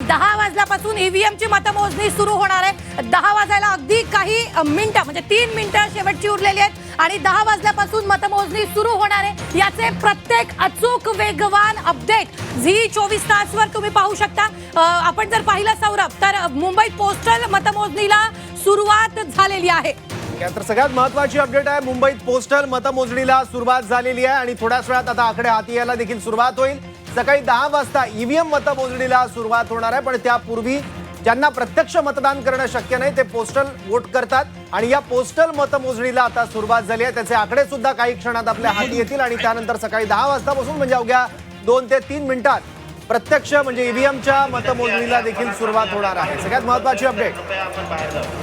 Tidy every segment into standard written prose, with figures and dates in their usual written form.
10 वाजल्यापासून ईव्हीएम ची मतमोजणी सुरू होणार आहे। 10 वाजायला अगदी काही मिनिटं म्हणजे 3 मिनिटं शेवटची उरलेली आहेत आणि 10 वाजल्यापासून मतमोजणी सुरू होणार आहे। याचे प्रत्येक अचूक वेगवान अपडेट झी 24 तासवर तुम्ही पाहू शकता। आपण जर पाहिलं सौरभ तर मुंबईत पोस्टल मतमोजणीला सुरुवात झालेली आहे। तर सगळ्यात महत्त्वाची अपडेट आहे, मुंबईत पोस्टल मतमोजणीला सुरुवात झालेली आहे आणि थोड्याच वेळात आता आकडे हाती यायला देखील सुरुवात होईल। सकाळी 10 वाजता ईव्हीएम मतमोजणीला सुरुवात होणार आहे, पण त्यापूर्वी ज्यांना प्रत्यक्ष मतदान करणं शक्य नाही ते पोस्टल वोट करतात आणि या पोस्टल मतमोजणीला आता सुरुवात झाली आहे। त्याचे आकडे सुद्धा काही क्षणात आपल्या हाती येतील आणि त्यानंतर सकाळी 10 वाजतापासून म्हणजे अवघ्या 2 ते 3 मिनिटात प्रत्यक्ष म्हणजे ईव्हीएमच्या मतमोजणीला देखील सुरुवात होणार आहे। सगळ्यात महत्त्वाची अपडेट।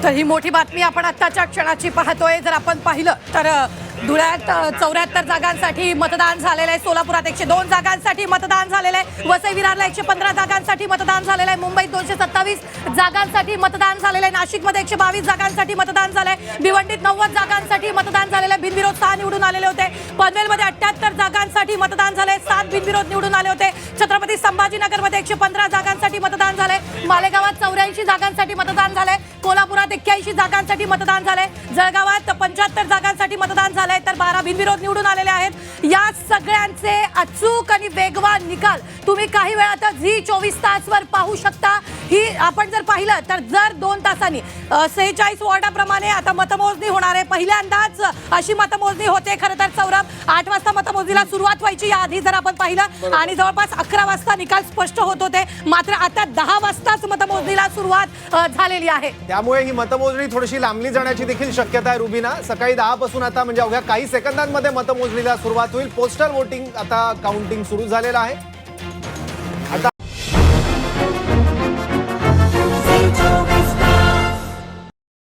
तर ही मोठी बातमी आपण आत्ताच्या क्षणाची पाहतोय। जर आपण पाहिलं तर धुळ्यात 74 जागांसाठी मतदान झालेलं आहे, सोलापुरात 102 जागांसाठी मतदान झालेलं आहे, वसई विरारला 115 जागांसाठी मतदान झालेलं आहे, मुंबईत 227 जागांसाठी मतदान झालेलं आहे, नाशिकमध्ये 122 जागांसाठी मतदान झालंय, भिवंडीत 90 जागांसाठी मतदान झालेलं आहे, बिनविरोध 6 निवडून आलेले होते, पनवेलमध्ये 78 जागांसाठी मतदान झालंय, 7 बिनविरोध निवडून आले होते, छत्रपती संभाजीनगरमध्ये 115 जागांसाठी मतदान झालंय, मालेगावात 84 जागांसाठी मतदान झालंय, कोल्हापुरात 81 जागांसाठी मतदान झालंय, जळगावात 75 जागांसाठी मतदान झालंय, तर 12 बिनविरोध निवडून आलेले आहेत। या सगळ्यांचे अचूक आणि वेगवान निकाल तुम्ही काही वेळात झी 24 तासवर पाहू शकता। ही आपण जर पाहिलं तर जर 2 तासांनी 46 वॉर्डाप्रमाणे आता मतमोजणी होणार आहे। पहिल्यांदाच अशी मतमोजणी होते। खरं तर सौरभ 8 वाजता मतमोजणीला सुरुवात व्हायची, याआधी जर आपण पाहिलं आणि जवळपास 11 वाजता निकाल स्पष्ट होत होते, मात्र आता 10 वाजताच मतमोजणीला सुरुवात झालेली आहे। त्यामुळे ही मतमोजणी थोडीशी लांबली जाण्याची देखील शक्यता आहे रुबीना। सकाळी 10 पासून आता म्हणजे अवघ्या काही सेकंदांमध्ये मतमोजणीला सुरुवात होईल। पोस्टल वोटिंग आता काउंटिंग सुरू झालेलं आहे।